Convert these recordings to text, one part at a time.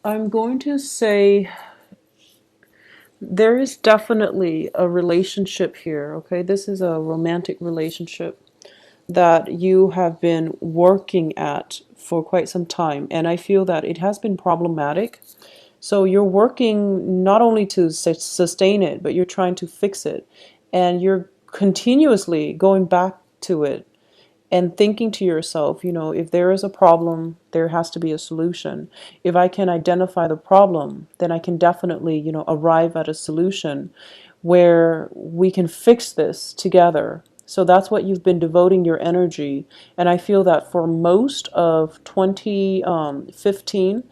I'm going to say there is definitely a relationship here, okay? This is a romantic relationship that you have been working at for quite some time, and I feel that it has been problematic. So you're working not only to sustain it, but you're trying to fix it, and you're continuously going back to it and thinking to yourself, if there is a problem, there has to be a solution. If I can identify the problem, then I can definitely, arrive at a solution where we can fix this together. So that's what you've been devoting your energy. And I feel that for most of 2015,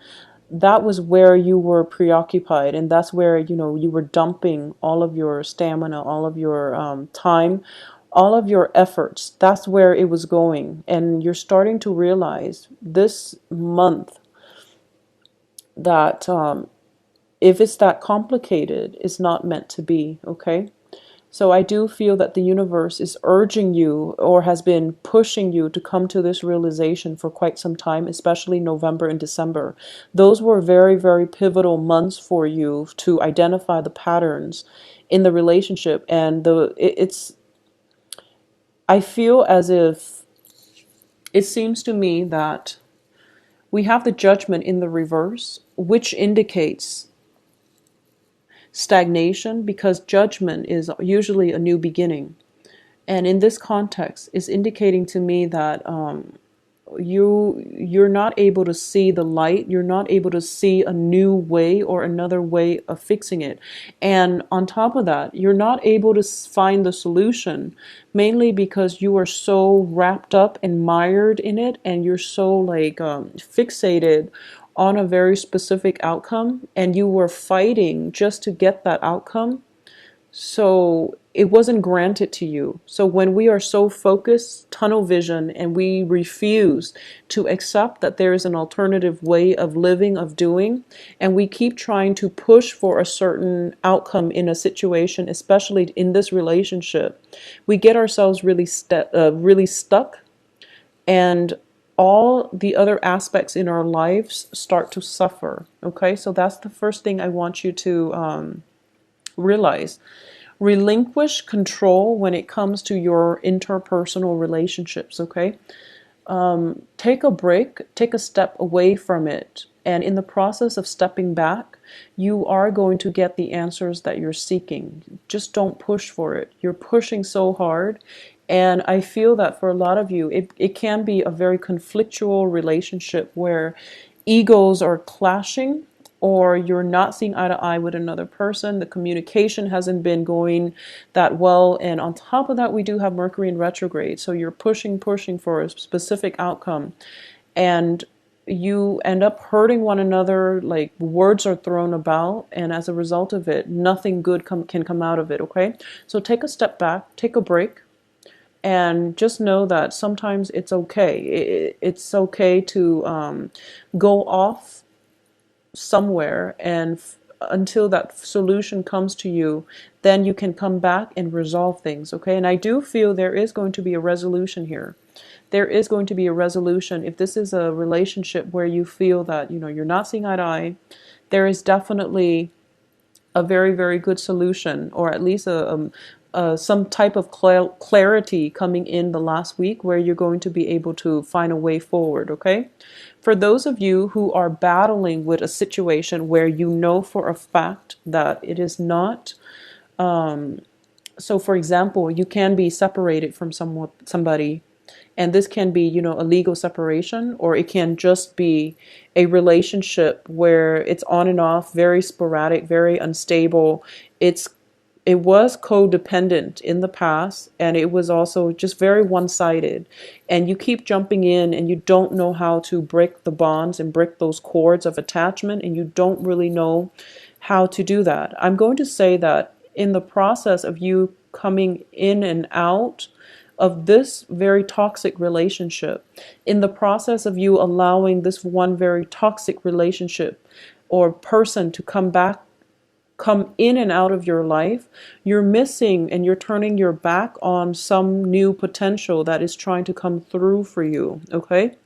that was where you were preoccupied, and that's where you were dumping all of your stamina, all of your time, all of your efforts. That's where it was going, and you're starting to realize this month that if it's that complicated, it's not meant to be. Okay. So I do feel that the universe is urging you, or has been pushing you, to come to this realization for quite some time, especially November and December. Those were very, very pivotal months for you to identify the patterns in the relationship. And it's, I feel as if, it seems to me that we have the judgment in the reverse, which indicates stagnation, because judgment is usually a new beginning. And in this context, it's indicating to me that you're not able to see the light. You're not able to see a new way or another way of fixing it. And on top of that, you're not able to find the solution, mainly because you are so wrapped up and mired in it, and you're so like fixated on a very specific outcome, and you were fighting just to get that outcome. So it wasn't granted to you. So when we are so focused, tunnel vision, and we refuse to accept that there is an alternative way of living, of doing, and we keep trying to push for a certain outcome in a situation, especially in this relationship, we get ourselves really stuck, and all the other aspects in our lives start to suffer. Okay, so that's the first thing I want you to realize. Relinquish control when it comes to your interpersonal relationships, okay? Take a break, take a step away from it. And in the process of stepping back, you are going to get the answers that you're seeking. Just don't push for it. You're pushing so hard. And I feel that for a lot of you, it can be a very conflictual relationship where egos are clashing, or you're not seeing eye to eye with another person. The communication hasn't been going that well. And on top of that, we do have Mercury in retrograde. So you're pushing for a specific outcome. And you end up hurting one another, like words are thrown about. And as a result of it, nothing good can come out of it, okay? So take a step back, take a break. And just know that sometimes it's okay. It's okay to go off somewhere, and until that solution comes to you, then you can come back and resolve things. Okay, and I do feel there is going to be a resolution here. There is going to be a resolution. If this is a relationship where you feel that you're not seeing eye to eye, there is definitely a very, very good solution, or at least some type of clarity coming in the last week, where you're going to be able to find a way forward, okay? For those of you who are battling with a situation where you know for a fact that it is not, so for example, you can be separated from somebody, and this can be, a legal separation, or it can just be a relationship where it's on and off, very sporadic, very unstable. It was codependent in the past, and it was also just very one-sided. And you keep jumping in, and you don't know how to break the bonds and break those cords of attachment, and you don't really know how to do that. I'm going to say that in the process of you coming in and out of this very toxic relationship, in the process of you allowing this one very toxic relationship or person to come in and out of your life, you're missing and you're turning your back on some new potential that is trying to come through for you, okay?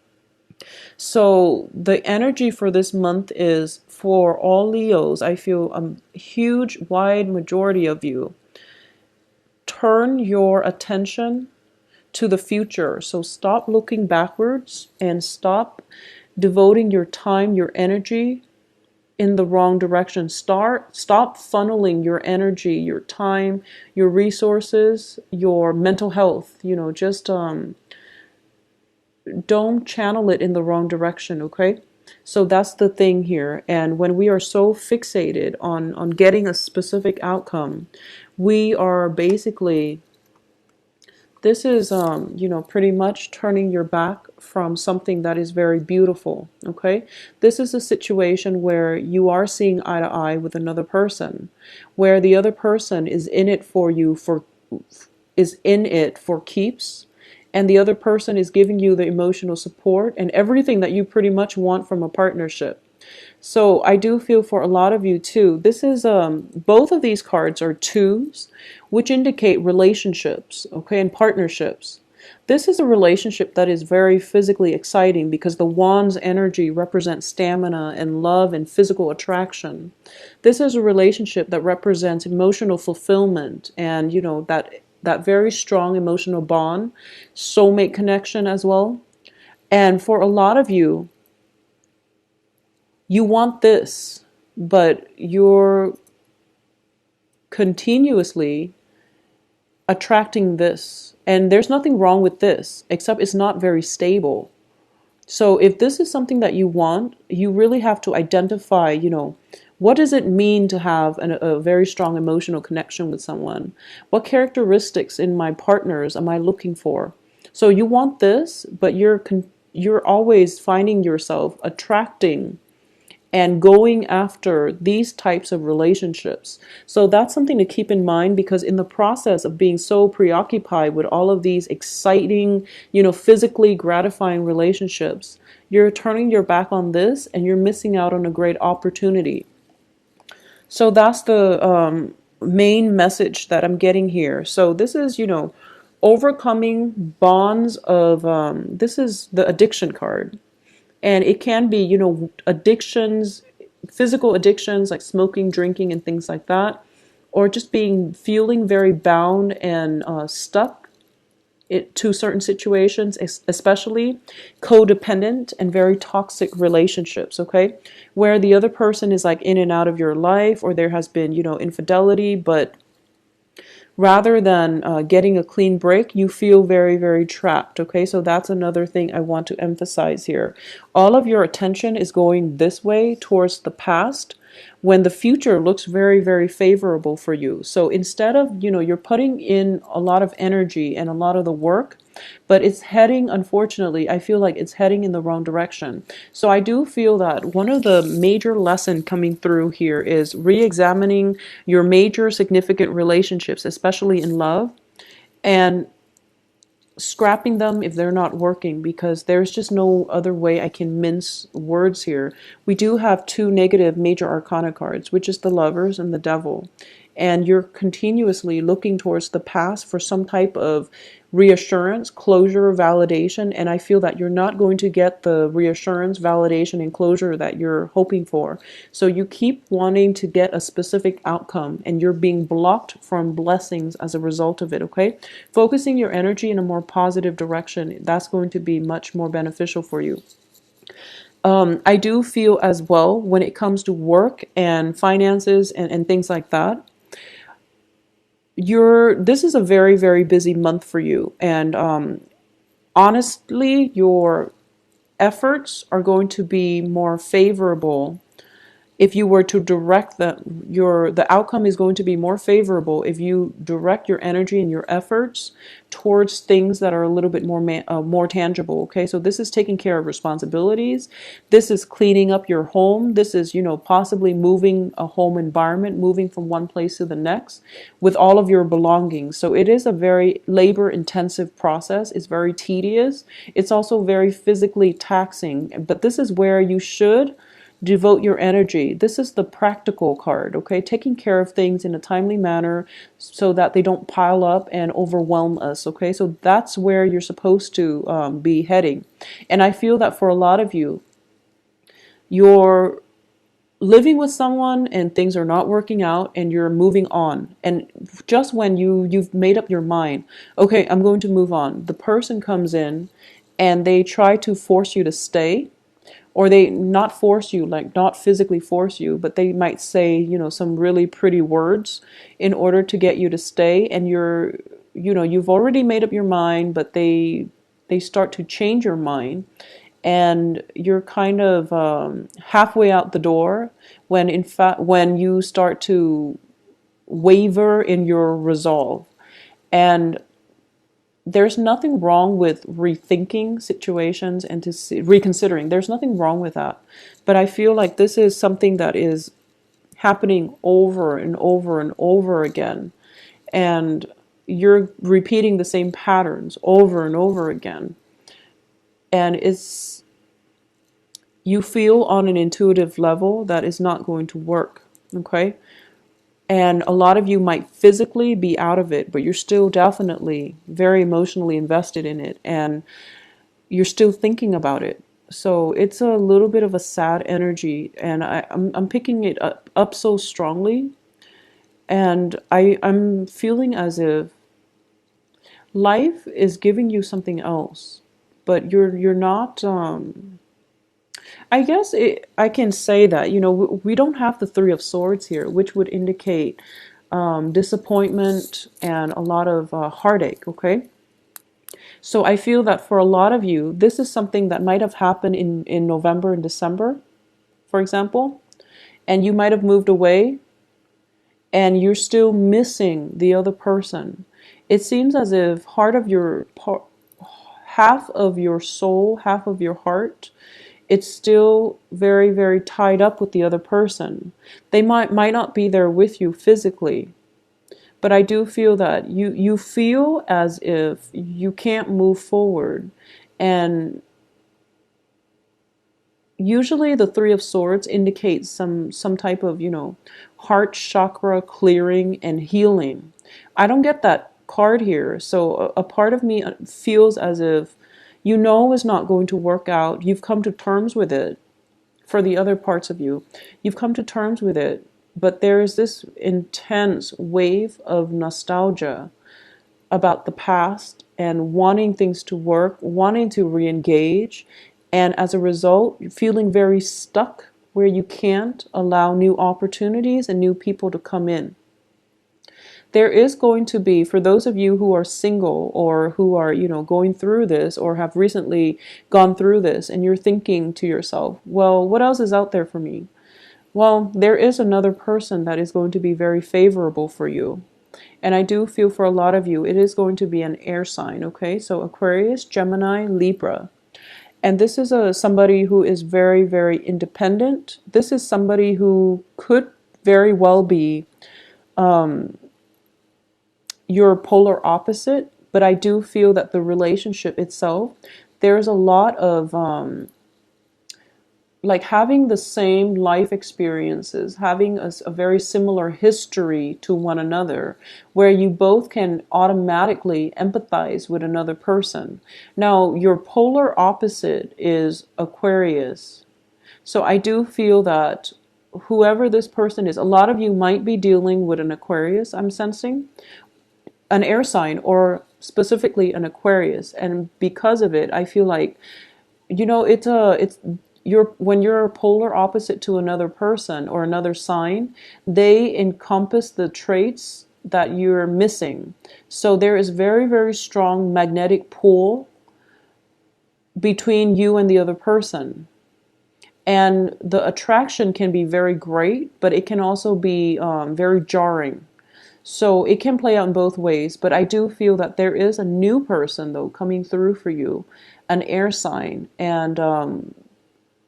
So the energy for this month is for all Leos. I feel a huge, wide majority of you turn your attention to the future. So stop looking backwards and stop devoting your time, your energy in the wrong direction. Stop funneling your energy, your time, your resources, your mental health, just don't channel it in the wrong direction, okay? So that's the thing here. And when we are so fixated on getting a specific outcome, we are basically, this is pretty much turning your back from something that is very beautiful, okay? This is a situation where you are seeing eye to eye with another person, where the other person is in it for you is in it for keeps, and the other person is giving you the emotional support and everything that you pretty much want from a partnership. So I do feel for a lot of you too, this is both of these cards are twos, which indicate relationships, okay, and partnerships. This is a relationship that is very physically exciting because the wand's energy represents stamina and love and physical attraction. This is a relationship that represents emotional fulfillment and, that very strong emotional bond, soulmate connection as well. And for a lot of you, you want this, but you're continuously attracting this. And there's nothing wrong with this, except it's not very stable. So if this is something that you want, you really have to identify, what does it mean to have a very strong emotional connection with someone? What characteristics in my partners am I looking for? So you want this, but you're always finding yourself attracting and going after these types of relationships. So that's something to keep in mind, because in the process of being so preoccupied with all of these exciting, physically gratifying relationships, you're turning your back on this and you're missing out on a great opportunity. So that's the main message that I'm getting here. So this is, overcoming bonds of, this is the addiction card. And it can be, addictions, physical addictions like smoking, drinking, and things like that, or just feeling very bound and stuck to certain situations, especially codependent and very toxic relationships, okay? Where the other person is like in and out of your life, or there has been, infidelity, but rather than getting a clean break, you feel very, very trapped. Okay, so that's another thing I want to emphasize here. All of your attention is going this way towards the past when the future looks very, very favorable for you. So instead of, you're putting in a lot of energy and a lot of the work, but it's heading, unfortunately, I feel like it's heading in the wrong direction. So I do feel that one of the major lessons coming through here is re-examining your major significant relationships, especially in love, and scrapping them if they're not working, because there's just no other way I can mince words here. We do have two negative major arcana cards, which is the Lovers and the Devil. And you're continuously looking towards the past for some type of reassurance, closure, validation, and I feel that you're not going to get the reassurance, validation, and closure that you're hoping for. So you keep wanting to get a specific outcome, and you're being blocked from blessings as a result of it, okay? Focusing your energy in a more positive direction, that's going to be much more beneficial for you. I do feel as well, when it comes to work and finances and things like that, this is a very, very busy month for you, and honestly, your efforts are going to be more favorable if you were to direct the outcome is going to be more favorable if you direct your energy and your efforts towards things that are a little bit more tangible. Okay, so this is taking care of responsibilities. This is cleaning up your home. This is, possibly moving a home environment, moving from one place to the next with all of your belongings. So it is a very labor intensive process. It's very tedious. It's also very physically taxing, but this is where you should devote your energy. This is the practical card, okay? Taking care of things in a timely manner so that they don't pile up and overwhelm us, okay? So that's where you're supposed to be heading. And I feel that for a lot of you, you're living with someone and things are not working out and you're moving on, and just when you've made up your mind, okay, I'm going to move on, the person comes in and they try to force you to stay, or they not force you, like not physically force you, but they might say, some really pretty words in order to get you to stay, and you've already made up your mind, but they start to change your mind, and you're kind of halfway out the door, when in fact when you start to waver in your resolve. And there's nothing wrong with rethinking situations and reconsidering. There's nothing wrong with that. But I feel like this is something that is happening over and over and over again. And you're repeating the same patterns over and over again. And you feel on an intuitive level that is not going to work. Okay? And a lot of you might physically be out of it, but you're still definitely very emotionally invested in it, and you're still thinking about it. So it's a little bit of a sad energy, and I'm picking it up so strongly, and I'm feeling as if life is giving you something else, but you're not. I guess I can say that, we don't have the Three of Swords here, which would indicate disappointment and a lot of heartache, okay? So I feel that for a lot of you, this is something that might have happened in November and December, for example, and you might have moved away and you're still missing the other person. It seems as if half of your soul, half of your heart, it's still very, very tied up with the other person. They might not be there with you physically, but I do feel that you feel as if you can't move forward. And usually the Three of Swords indicates some type of, heart chakra clearing and healing. I don't get that card here. So a part of me feels as if it's not going to work out. You've come to terms with it. For the other parts of you, you've come to terms with it, but there is this intense wave of nostalgia about the past and wanting things to work, wanting to re-engage, and as a result, feeling very stuck where you can't allow new opportunities and new people to come in. There is going to be, for those of you who are single or who are, going through this or have recently gone through this, and you're thinking to yourself, well, what else is out there for me? Well, there is another person that is going to be very favorable for you. And I do feel for a lot of you, it is going to be an air sign, okay? So Aquarius, Gemini, Libra. And this is somebody who is very, very independent. This is somebody who could very well be your polar opposite, but I do feel that the relationship itself, there's a lot of like having the same life experiences, having a very similar history to one another, where you both can automatically empathize with another person. Now, your polar opposite is Aquarius. So I do feel that whoever this person is, a lot of you might be dealing with an Aquarius, I'm sensing, an air sign, or specifically an Aquarius. And because of it, I feel like, when you're polar opposite to another person or another sign, they encompass the traits that you're missing. So there is very, very strong magnetic pull between you and the other person. And the attraction can be very great, but it can also be very jarring. So it can play out in both ways, but I do feel that there is a new person, though, coming through for you, an air sign, and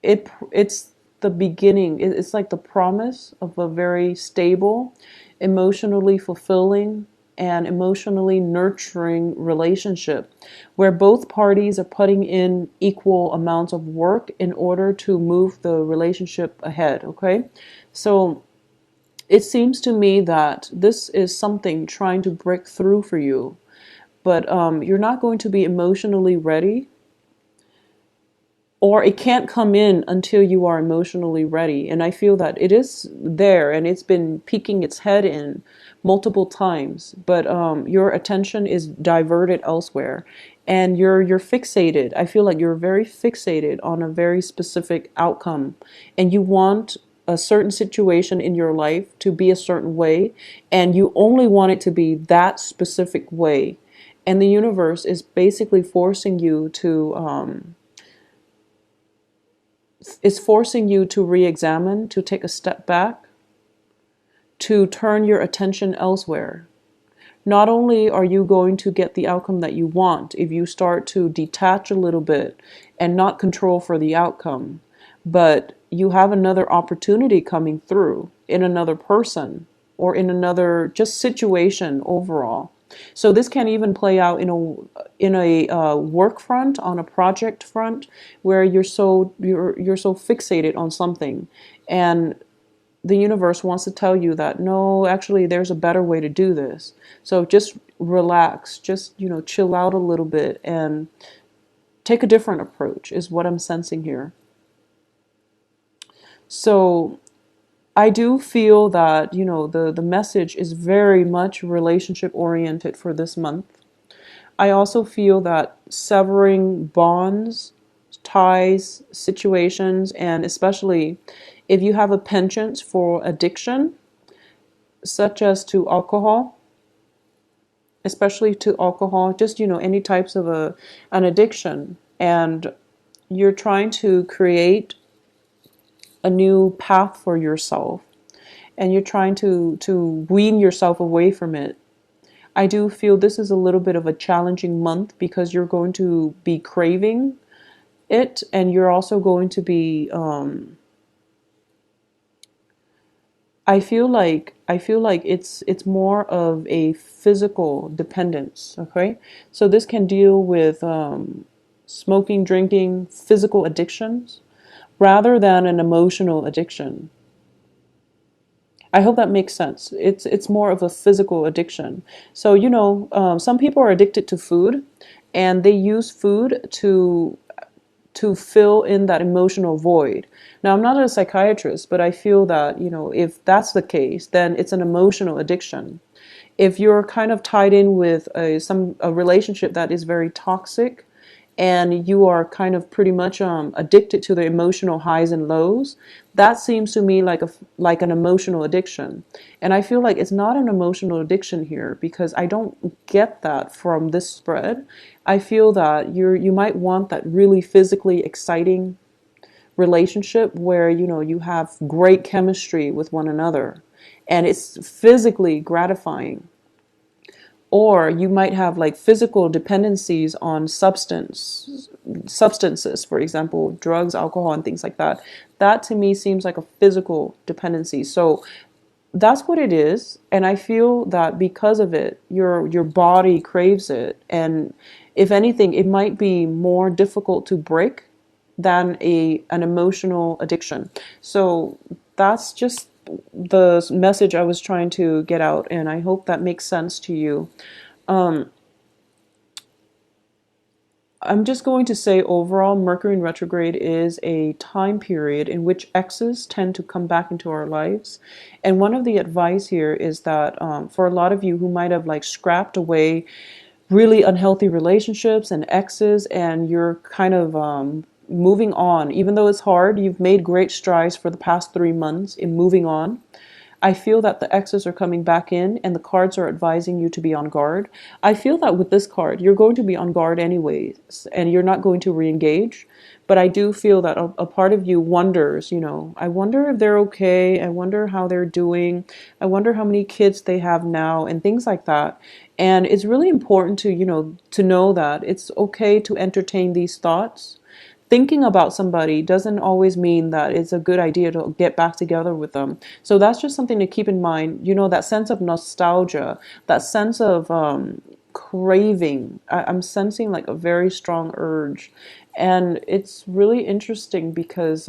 it's the beginning. It's like the promise of a very stable, emotionally fulfilling and emotionally nurturing relationship where both parties are putting in equal amounts of work in order to move the relationship ahead. Okay, so it seems to me that this is something trying to break through for you, but you're not going to be emotionally ready, or it can't come in until you are emotionally ready. And I feel that it is there and it's been peeking its head in multiple times, but your attention is diverted elsewhere, and you're fixated. I feel like you're very fixated on a very specific outcome, and you want a certain situation in your life to be a certain way, and you only want it to be that specific way. And the universe is basically forcing you to is forcing you to re-examine, to take a step back, to turn your attention elsewhere. Not only are you going to get the outcome that you want if you start to detach a little bit and not control for the outcome, but you have another opportunity coming through in another person or in another just situation overall. So this can even play out in a work front, on a project front, where you're so fixated on something, and the universe wants to tell you that no, actually there's a better way to do this. So just relax, just chill out a little bit and take a different approach is what I'm sensing here. So I do feel that the message is very much relationship oriented for this month. I also feel that severing bonds, ties, situations, and especially if you have a penchant for addiction, such as to alcohol, especially to alcohol, just any types of an addiction, and you're trying to create a new path for yourself, and you're trying to wean yourself away from it. I do feel this is a little bit of a challenging month because you're going to be craving it, and you're also going to be I feel like it's more of a physical dependence, okay? So this can deal with smoking, drinking, physical addictions rather than an emotional addiction. I hope that makes sense. It's more of a physical addiction. So some people are addicted to food, and they use food to fill in that emotional void. Now, I'm not a psychiatrist, but I feel that, if that's the case, then it's an emotional addiction. If you're kind of tied in with a relationship that is very toxic, and you are kind of pretty much addicted to the emotional highs and lows, that seems to me like an emotional addiction. And I feel like it's not an emotional addiction here because I don't get that from this spread. I feel that you might want that really physically exciting relationship where you have great chemistry with one another and it's physically gratifying, or you might have like physical dependencies on substances, for example, drugs, alcohol, and things like that. That to me seems like a physical dependency. So that's what it is, and I feel that because of it, your body craves it, and if anything, it might be more difficult to break than an emotional addiction. So that's just the message I was trying to get out, and I hope that makes sense to you. Um, I'm just going to say overall, Mercury in retrograde is a time period in which exes tend to come back into our lives. And one of the advice here is that for a lot of you who might have like scrapped away really unhealthy relationships and exes, and you're kind of moving on, even though it's hard, you've made great strides for the past 3 months in moving on. I feel that the X's are coming back in and the cards are advising you to be on guard. I feel that with this card, you're going to be on guard anyways, and you're not going to re-engage. But I do feel that a part of you wonders, I wonder if they're okay. I wonder how they're doing. I wonder how many kids they have now and things like that. And it's really important to know that it's okay to entertain these thoughts. thinking about somebody doesn't always mean that it's a good idea to get back together with them. So that's just something to keep in mind. That sense of nostalgia, that sense of craving. I'm sensing like a very strong urge. And it's really interesting because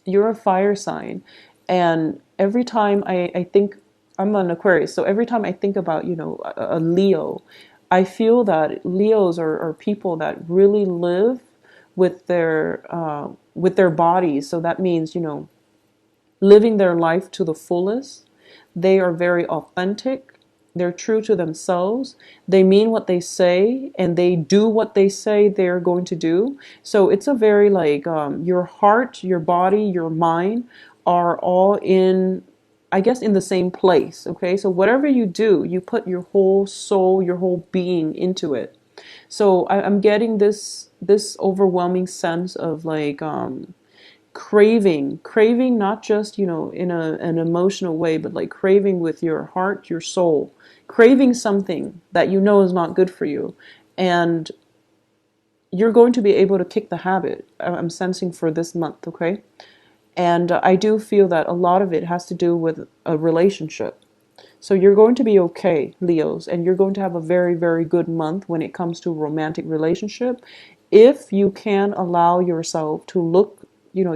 you're a fire sign. And every time I think, I'm an Aquarius, so every time I think about, a Leo, I feel that Leos are people that really live with their bodies. So that means, living their life to the fullest. They are very authentic. They're true to themselves. They mean what they say and they do what they say they're going to do. So it's a very like your heart, your body, your mind are all in, I guess, in the same place. Okay. So whatever you do, you put your whole soul, your whole being into it. So I'm getting this overwhelming sense of like craving not just in an emotional way, but like craving with your heart, your soul, craving something that you know is not good for you, and you're going to be able to kick the habit. I'm sensing for this month. Okay. And I do feel that a lot of it has to do with a relationship. So you're going to be okay, Leos, and you're going to have a very, very good month when it comes to romantic relationship. If you can allow yourself to look,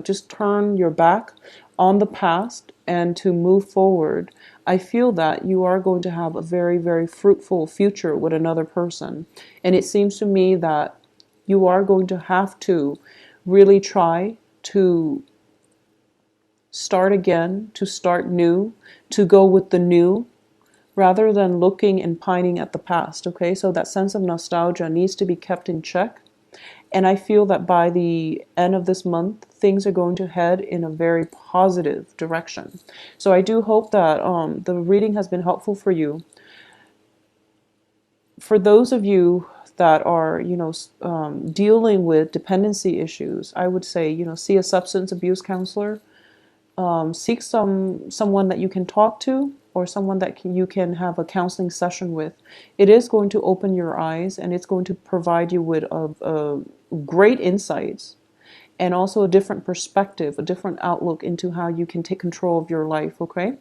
just turn your back on the past and to move forward, I feel that you are going to have a very, very fruitful future with another person. And it seems to me that you are going to have to really try to start again, to start new, to go with the new, rather than looking and pining at the past. Okay, so that sense of nostalgia needs to be kept in check. And I feel that by the end of this month, things are going to head in a very positive direction. So I do hope that the reading has been helpful for you. For those of you that are, dealing with dependency issues, I would say, see a substance abuse counselor. Seek someone that you can talk to, or someone that you can have a counseling session with. It is going to open your eyes, and it's going to provide you with a great insights, and also a different perspective, a different outlook into how you can take control of your life. Okay.